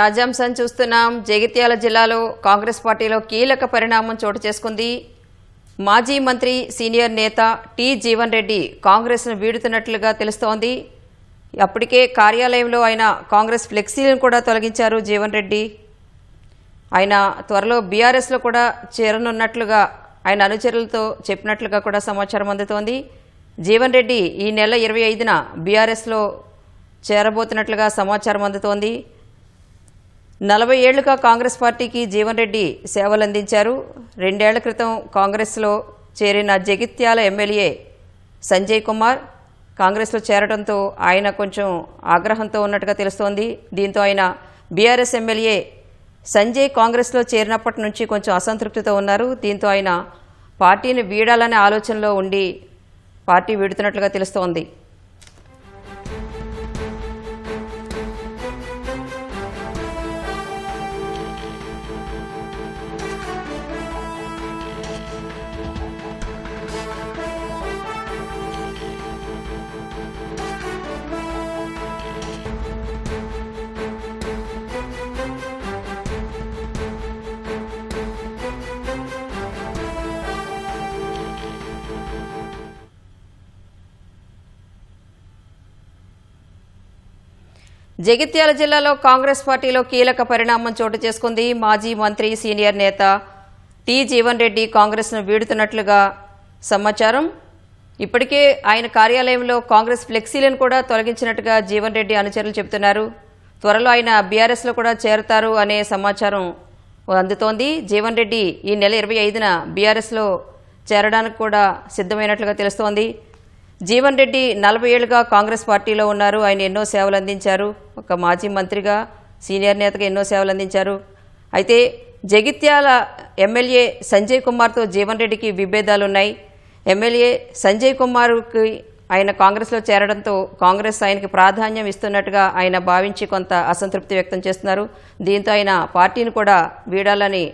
తాజాంశం చూస్తున్నాం. జగిత్యాల జిల్లాలో కాంగ్రెస్ పార్టీలో కీలక పరిణామం చోటు చేసుకుంది. మాజీ మంత్రి సీనియర్ నేత టి జీవన్ రెడ్డి కాంగ్రెస్ను వీడుతున్నట్లుగా తెలుస్తోంది. అప్పటికే కార్యాలయంలో ఆయన కాంగ్రెస్ ఫ్లెక్సీలను కూడా తొలగించారు జీవన్ రెడ్డి. ఆయన త్వరలో బీఆర్ఎస్లో కూడా చేరనున్నట్లుగా ఆయన అనుచరులతో చెప్పినట్లుగా కూడా సమాచారం అందుతోంది. జీవన్ రెడ్డి ఈ నెల 25న బీఆర్ఎస్లో చేరబోతున్నట్లుగా సమాచారం అందుతోంది. 40 ఏళ్లుగా కాంగ్రెస్ పార్టీకి జీవన్ రెడ్డి సేవలందించారు. 2 ఏళ్ల క్రితం కాంగ్రెస్లో చేరిన జగిత్యాల ఎమ్మెల్యే సంజయ్ కుమార్ కాంగ్రెస్లో చేరడంతో ఆయన కొంచెం ఆగ్రహంతో ఉన్నట్టుగా తెలుస్తోంది. దీంతో ఆయన బీఆర్ఎస్ ఎమ్మెల్యే సంజయ్ కాంగ్రెస్లో చేరినప్పటి నుంచి కొంచెం అసంతృప్తితో ఉన్నారు. దీంతో ఆయన పార్టీని వీడాలనే ఆలోచనలో ఉండి పార్టీ వీడుతున్నట్లుగా తెలుస్తోంది. జగిత్యాల జిల్లాలో కాంగ్రెస్ పార్టీలో కీలక పరిణామం చోటు చేసుకుంది. మాజీ మంత్రి సీనియర్ నేత టి జీవన్ రెడ్డి కాంగ్రెస్ను వీడుతున్నట్లుగా సమాచారం. ఇప్పటికే ఆయన కార్యాలయంలో కాంగ్రెస్ ఫ్లెక్సీలను కూడా తొలగించినట్టుగా జీవన్ రెడ్డి అనుచరులు చెబుతున్నారు. త్వరలో ఆయన బీఆర్ఎస్లో కూడా చేరతారు అనే సమాచారం అందుతోంది. జీవన్ రెడ్డి ఈ నెల 25న బీఆర్ఎస్లో చేరడానికి కూడా సిద్ధమైనట్లుగా తెలుస్తోంది. జీవన్ రెడ్డి 40 ఏళ్లుగా కాంగ్రెస్ పార్టీలో ఉన్నారు. ఆయన ఎన్నో సేవలు అందించారు. ఒక మాజీ మంత్రిగా సీనియర్ నేతగా ఎన్నో సేవలు అందించారు. అయితే జగిత్యాల ఎమ్మెల్యే సంజయ్ కుమార్తో జీవన్ రెడ్డికి విభేదాలున్నాయి. ఎమ్మెల్యే సంజయ్ కుమార్కి ఆయన కాంగ్రెస్లో చేరడంతో కాంగ్రెస్ ఆయనకి ప్రాధాన్యం ఇస్తున్నట్టుగా ఆయన భావించి కొంత అసంతృప్తి వ్యక్తం చేస్తున్నారు. దీంతో ఆయన పార్టీని కూడా వీడాలని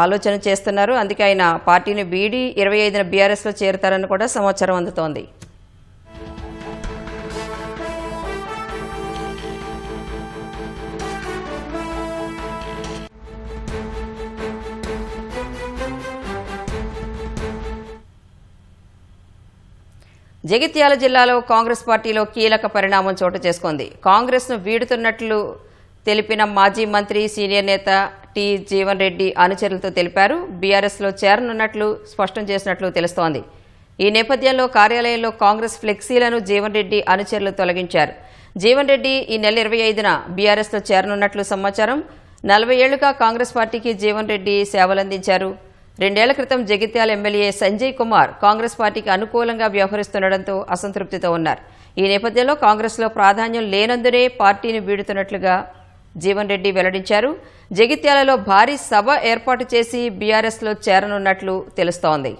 ఆలోచన చేస్తున్నారు. అందుకే ఆయన పార్టీని వీడి 25న బీఆర్ఎస్లో చేరుతారని కూడా సమాచారం అందుతోంది. జగిత్యాల జిల్లాలో కాంగ్రెస్ పార్టీలో కీలక పరిణామం చోటు చేసుకుంది. కాంగ్రెస్ను వీడుతున్నట్లు తెలిపిన మాజీ మంత్రి సీనియర్ నేత టి జీవన్ రెడ్డి అనుచరులతో తెలిపారు. బీఆర్ఎస్లో చేరనున్నట్లు స్పష్టం చేసినట్లు తెలుస్తోంది. ఈ నేపథ్యంలో కార్యాలయంలో కాంగ్రెస్ ఫ్లెక్సీలను జీవన్ రెడ్డి అనుచరులు తొలగించారు. జీవన్ రెడ్డి ఈ నెల 25న బీఆర్ఎస్లో చేరనున్నట్లు సమాచారం. 40 ఏళ్లుగా కాంగ్రెస్ పార్టీకి జీవన్ రెడ్డి సేవలందించారు. 2 ఏళ్ల క్రితం జగిత్యాల ఎమ్మెల్యే సంజయ్ కుమార్ కాంగ్రెస్ పార్టీకి అనుకూలంగా వ్యవహరిస్తుండటంతో అసంతృప్తితో ఉన్నారు. ఈ నేపథ్యంలో కాంగ్రెస్లో ప్రాధాన్యం లేనందునే పార్టీని వీడుతున్నట్లుగా జీవన్ రెడ్డి వెల్లడించారు. జగిత్యాలలో భారీ సభ ఏర్పాటు చేసి బీఆర్ఎస్లో చేరనున్నట్లు తెలుస్తోంది.